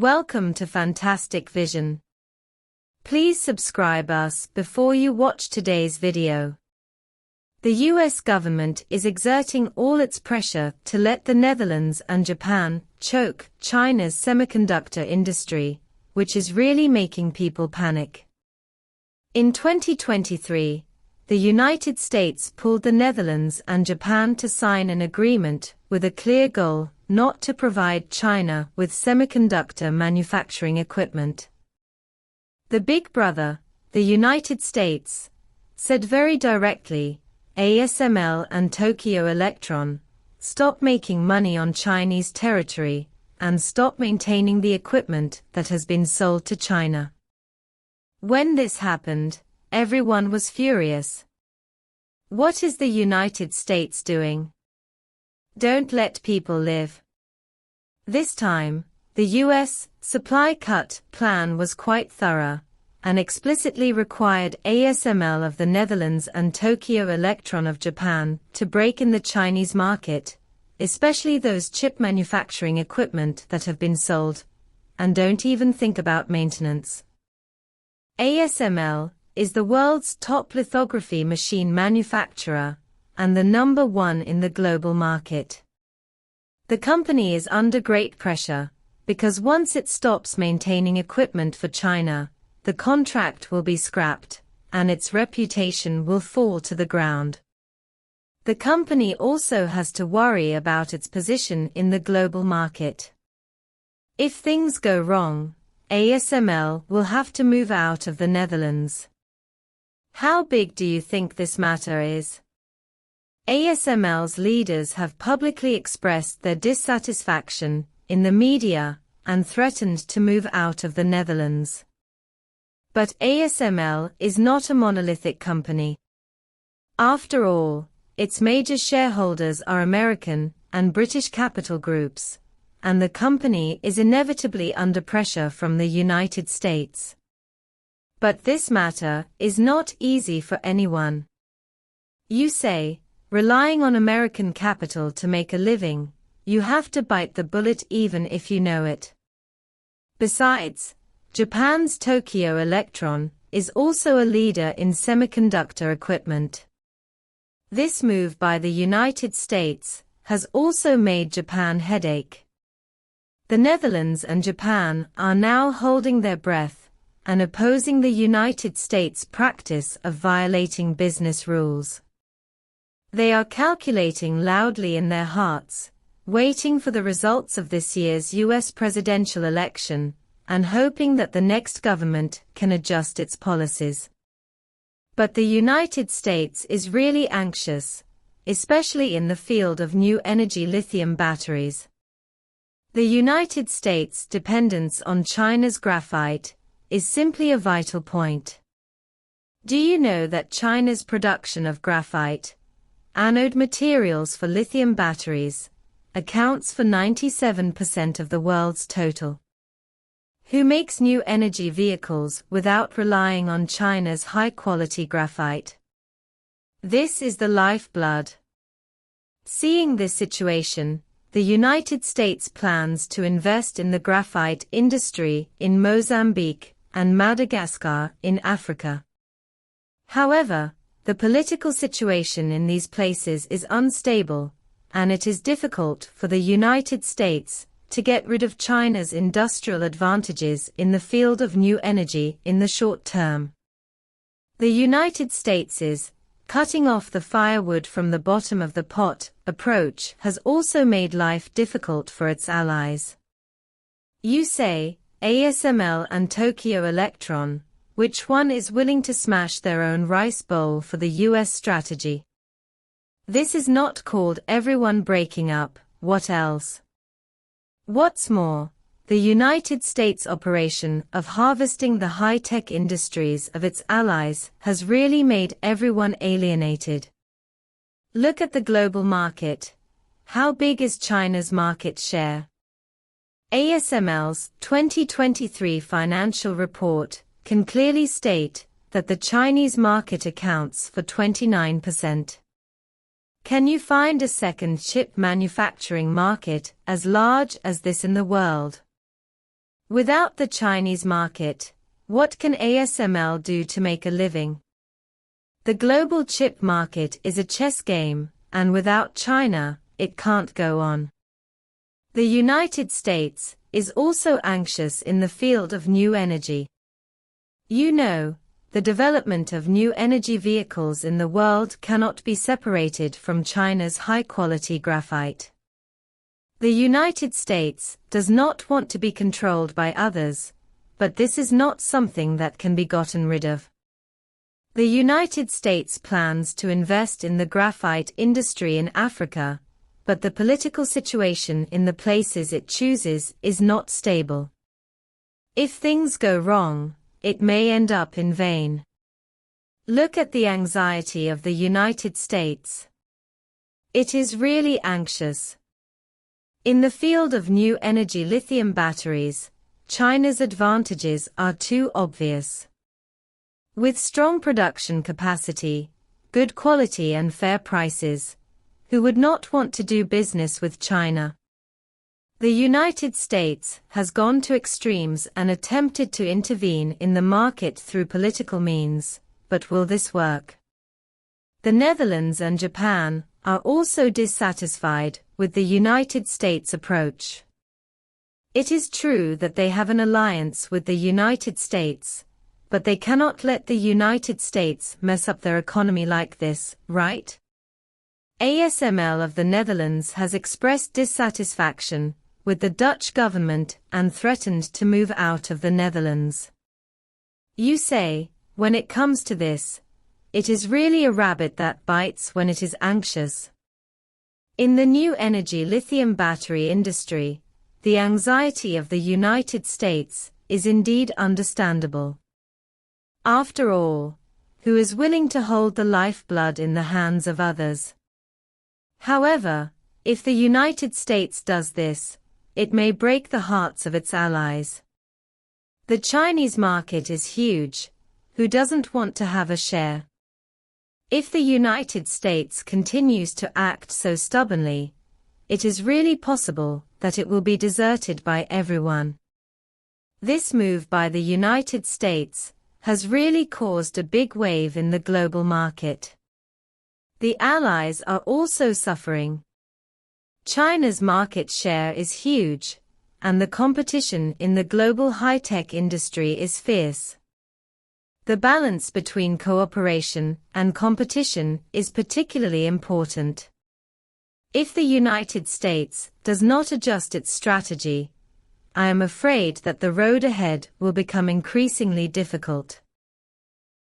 Welcome to Fantastic Vision. Please subscribe us before you watch today's video. The US government is exerting all its pressure to let the Netherlands and Japan choke China's semiconductor industry, which is really making people panic. In 2023, the United States pulled the Netherlands and Japan to sign an agreement with a clear goal not to provide China with semiconductor manufacturing equipment. The big brother, the United States, said very directly, ASML and Tokyo Electron, stop making money on Chinese territory and stop maintaining the equipment that has been sold to China. When this happened, everyone was furious. What is the United States doing? Don't let people live. This time, the US supply cut plan was quite thorough and explicitly required ASML of the Netherlands and Tokyo Electron of Japan to break in the Chinese market, especially those chip manufacturing equipment that have been sold, and don't even think about maintenance. ASML is the world's top lithography machine manufacturer and the number one in the global market. The company is under great pressure because once it stops maintaining equipment for China, the contract will be scrapped and its reputation will fall to the ground. The company also has to worry about its position in the global market. If things go wrong, ASML will have to move out of the Netherlands. How big do you think this matter is? ASML's leaders have publicly expressed their dissatisfaction in the media and threatened to move out of the Netherlands. But ASML is not a monolithic company. After all, its major shareholders are American and British capital groups, and the company is inevitably under pressure from the United States. But this matter is not easy for anyone. You say, relying on American capital to make a living, you have to bite the bullet even if you know it. Besides, Japan's Tokyo Electron is also a leader in semiconductor equipment. This move by the United States has also made Japan headache. The Netherlands and Japan are now holding their breath and opposing the United States' practice of violating business rules. They are calculating loudly in their hearts, waiting for the results of this year's US presidential election, and hoping that the next government can adjust its policies. But the United States is really anxious, especially in the field of new energy lithium batteries. The United States' dependence on China's graphite is simply a vital point. Do you know that China's production of graphite, anode materials for lithium batteries, accounts for 97% of the world's total? Who makes new energy vehicles without relying on China's high-quality graphite? This is the lifeblood. Seeing this situation, the United States plans to invest in the graphite industry in Mozambique and Madagascar in Africa. However, the political situation in these places is unstable, and it is difficult for the United States to get rid of China's industrial advantages in the field of new energy in the short term. The United States' cutting off the firewood from the bottom of the pot approach has also made life difficult for its allies. You say, ASML and Tokyo Electron, which one is willing to smash their own rice bowl for the US strategy? This is not called everyone breaking up, what else? What's more, the United States' operation of harvesting the high-tech industries of its allies has really made everyone alienated. Look at the global market. How big is China's market share? ASML's 2023 financial report can clearly state that the Chinese market accounts for 29%. Can you find a second chip manufacturing market as large as this in the world? Without the Chinese market, what can ASML do to make a living? The global chip market is a chess game, and without China, it can't go on. The United States is also anxious in the field of new energy. You know, the development of new energy vehicles in the world cannot be separated from China's high-quality graphite. The United States does not want to be controlled by others, but this is not something that can be gotten rid of. The United States plans to invest in the graphite industry in Africa, but the political situation in the places it chooses is not stable. If things go wrong, it may end up in vain. Look at the anxiety of the United States. It is really anxious. In the field of new energy lithium batteries, China's advantages are too obvious. With strong production capacity, good quality and fair prices, who would not want to do business with China? The United States has gone to extremes and attempted to intervene in the market through political means, but will this work? The Netherlands and Japan are also dissatisfied with the United States approach. It is true that they have an alliance with the United States, but they cannot let the United States mess up their economy like this, right? ASML of the Netherlands has expressed dissatisfaction with the Dutch government and threatened to move out of the Netherlands. You say, when it comes to this, it is really a rabbit that bites when it is anxious. In the new energy lithium battery industry, the anxiety of the United States is indeed understandable. After all, who is willing to hold the lifeblood in the hands of others? However, if the United States does this, it may break the hearts of its allies. The Chinese market is huge. Who doesn't want to have a share? If the United States continues to act so stubbornly, it is really possible that it will be deserted by everyone. This move by the United States has really caused a big wave in the global market. The allies are also suffering. China's market share is huge, and the competition in the global high-tech industry is fierce. The balance between cooperation and competition is particularly important. If the United States does not adjust its strategy, I am afraid that the road ahead will become increasingly difficult.